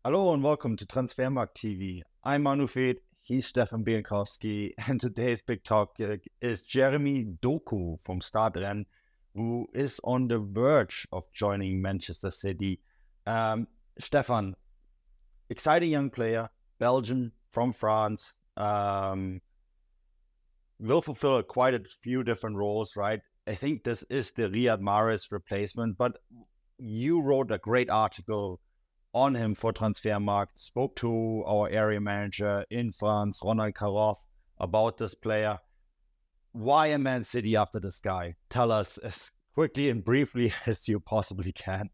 Hello and welcome to Transfermarkt TV. I'm Manuel, he's Stefan Bienkowski, and today's big talk is Jérémy Doku from Rennes, who is on the verge of joining Manchester City. Stefan, exciting young player, Belgian from France, will fulfill quite a few different roles, right? I think this is the Riyad Mahrez replacement, but you wrote a great article on him for Transfermarkt, spoke to our area manager in France, Ronald Karoff, about this player. Why a Man City after this guy? Tell us as quickly and briefly as you possibly can.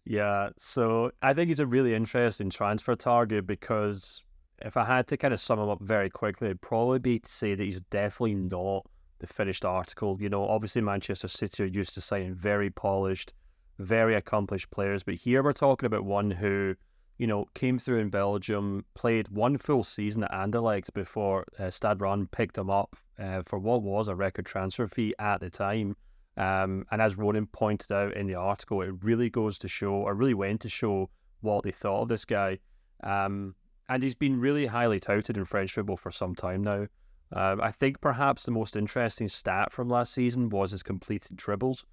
Yeah, so I think he's a really interesting transfer target because if I had to kind of sum him up very quickly, it'd probably be to say that he's definitely not the finished article. Obviously Manchester City are used to signing very polished, very accomplished players, but here we're talking about one who, came through in Belgium, played one full season at Anderlecht before Stade Rennes picked him up for what was a record transfer fee at the time. And as Ronan pointed out in the article, it really goes to show, or really went to show, what they thought of this guy. And he's been really highly touted in French football for some time now. I think perhaps the most interesting stat from last season was his completed dribbles.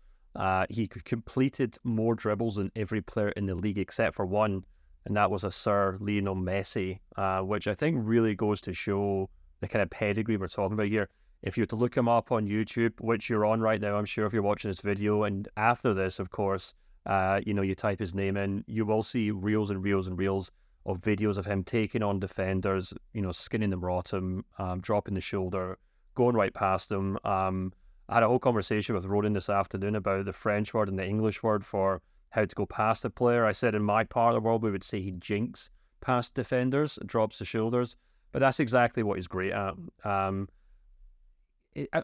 He completed more dribbles than every player in the league except for one, and that was a Sir Lionel Messi, which I think really goes to show the kind of pedigree we're talking about here. If you were to look him up on YouTube, which you're on right now, I'm sure if you're watching this video, and after this, of course, you type his name in, you will see reels and reels and reels of videos of him taking on defenders, skinning them rotten, dropping the shoulder, going right past them. I had a whole conversation with Ronan this afternoon about the French word and the English word for how to go past a player. I said in my part of the world, we would say he jinks past defenders, drops the shoulders, but that's exactly what he's great at.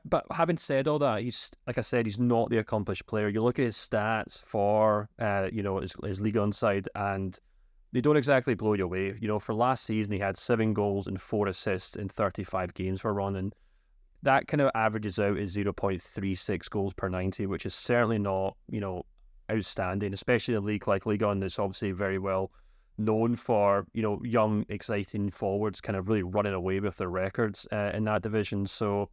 But having said all that, he's, like I said, he's not the accomplished player. You look at his stats for, his Ligue 1 side, and they don't exactly blow you away. For last season, he had 7 goals and 4 assists in 35 games for Rennes, and that kind of averages out as 0.36 goals per 90, which is certainly not, outstanding, especially in a league like Ligue 1 that's obviously very well known for, young, exciting forwards kind of really running away with their records in that division. So,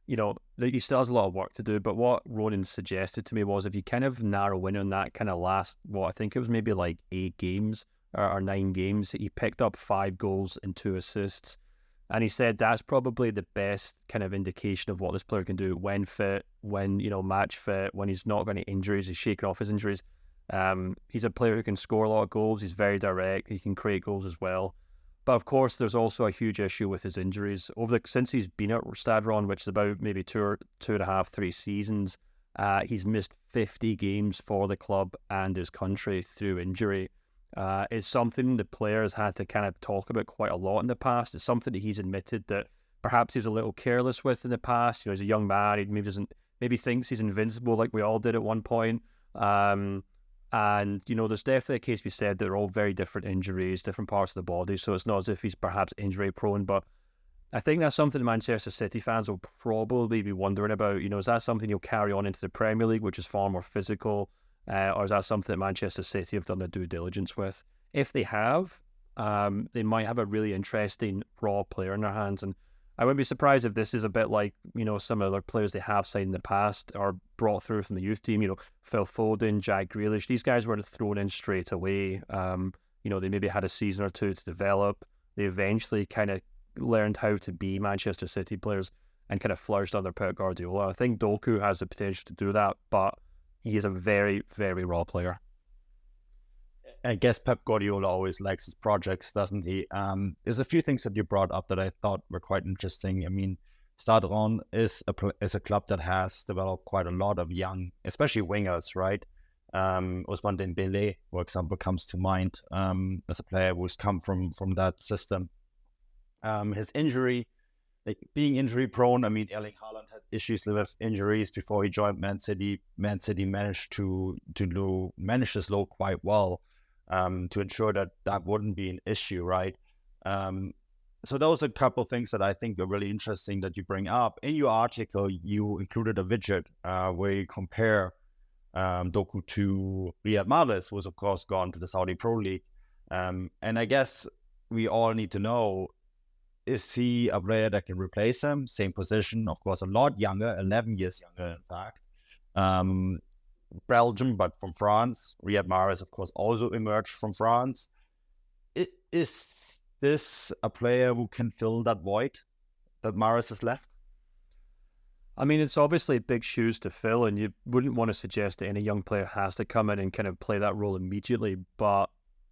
he still has a lot of work to do, but what Ronan suggested to me was if you kind of narrow in on that kind of last, I think it was maybe like 8 games or 9 games, he picked up 5 goals and 2 assists. And he said that's probably the best kind of indication of what this player can do when fit, when, match fit, when he's not got any injuries, he's shaking off his injuries. He's a player who can score a lot of goals, he's very direct, he can create goals as well. But of course, there's also a huge issue with his injuries. Since he's been at Stade Rennes, which is about maybe 2.5, 3 seasons, he's missed 50 games for the club and his country through injury. It's something the players had to kind of talk about quite a lot in the past. It's something that he's admitted that perhaps he's a little careless with in the past. He's a young man. He maybe thinks he's invincible like we all did at one point. And, there's definitely a case to be said that they're all very different injuries, different parts of the body. So it's not as if he's perhaps injury prone. But I think that's something Manchester City fans will probably be wondering about. Is that something you'll carry on into the Premier League, which is far more physical? Or is that something that Manchester City have done their due diligence with? If they have, they might have a really interesting raw player in their hands. And I wouldn't be surprised if this is a bit like, some other players they have signed in the past or brought through from the youth team, Phil Foden, Jack Grealish. These guys weren't thrown in straight away. They maybe had a season or two to develop. They eventually kind of learned how to be Manchester City players and kind of flourished under Pep Guardiola. I think Doku has the potential to do that, but he is a very, very raw player. I guess Pep Guardiola always likes his projects, doesn't he? There's a few things that you brought up that I thought were quite interesting. I mean, Stade Rennes is a club that has developed quite a lot of young, especially wingers, right? Ousmane Dembélé, for example, comes to mind as a player who's come from that system. His injury, like being injury prone, I mean, Erling Haaland had issues with injuries before he joined Man City. Man City managed to manage this load quite well. To ensure that wouldn't be an issue, right? So those are a couple of things that I think are really interesting that you bring up. In your article, you included a widget where you compare Doku to Riyad Mahrez, who was, of course, gone to the Saudi Pro League. And I guess we all need to know, is he a player that can replace him? Same position, of course, a lot younger, 11 years younger, in fact. Belgium, but from France. Riyad Mahrez, of course, also emerged from France. Is this a player who can fill that void that Mahrez has left? I mean, it's obviously big shoes to fill, and you wouldn't want to suggest that any young player has to come in and kind of play that role immediately, but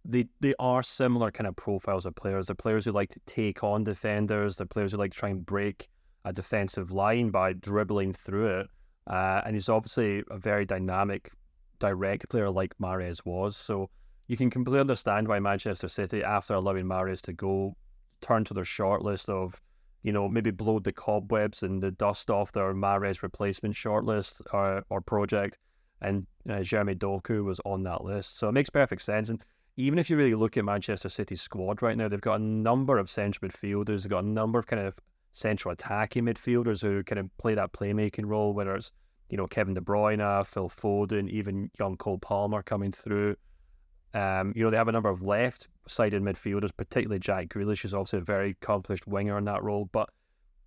they are similar kind of profiles of players. They're players who like to take on defenders. They're players who like to try and break a defensive line by dribbling through it. And he's obviously a very dynamic, direct player like Mahrez was. So you can completely understand why Manchester City, after allowing Mahrez to go, turn to their shortlist of, maybe blow the cobwebs and the dust off their Mahrez replacement shortlist or project. And Jérémy Doku was on that list. So it makes perfect sense. And even if you really look at Manchester City's squad right now, they've got a number of central midfielders. They've got a number of kind of central attacking midfielders who kind of play that playmaking role, whether it's, Kevin De Bruyne, Phil Foden, even young Cole Palmer coming through. They have a number of left-sided midfielders, particularly Jack Grealish, who's obviously a very accomplished winger in that role. But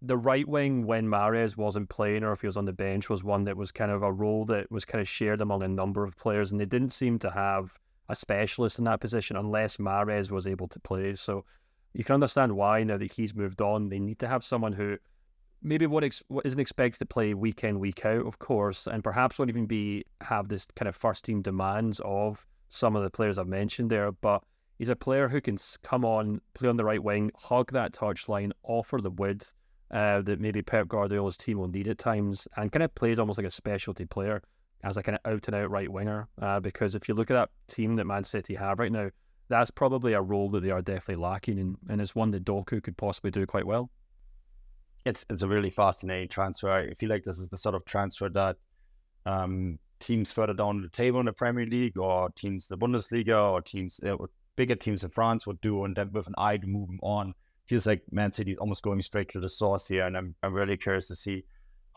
the right wing, when Mahrez wasn't playing or if he was on the bench, was one that was kind of a role that was kind of shared among a number of players, and they didn't seem to have a specialist in that position unless Mahrez was able to play. So you can understand why, now that he's moved on, they need to have someone who maybe what isn't expected to play week in, week out, of course, and perhaps won't even have this kind of first team demands of some of the players I've mentioned there, but he's a player who can come on, play on the right wing, hug that touchline, offer the width that maybe Pep Guardiola's team will need at times, and kind of plays almost like a specialty player as a kind of out-and-out right winger. Because if you look at that team that Man City have right now, that's probably a role that they are definitely lacking, and it's one that Doku could possibly do quite well. It's a really fascinating transfer. I feel like this is the sort of transfer that teams further down the table in the Premier League, or teams in the Bundesliga, or teams bigger teams in France would do, and then with an eye to move them on. Feels like Man City is almost going straight to the source here, and I'm really curious to see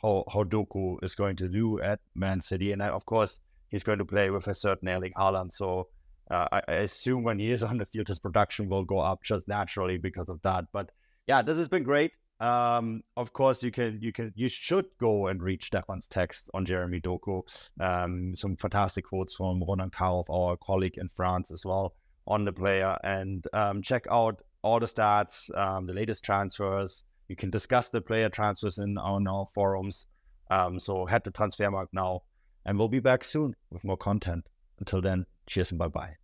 how Doku is going to do at Man City. And of course, he's going to play with a certain Erling Haaland, so I assume when he is on the field, his production will go up just naturally because of that. But yeah, this has been great. Of course, you should go and read Stefan's text on Jérémy Doku. Some fantastic quotes from Ronan Karoff, our colleague in France as well, on the player, and check out all the stats, the latest transfers. You can discuss the player transfers on our forums. So head to Transfermarkt now, and we'll be back soon with more content. Until then, cheers and bye-bye.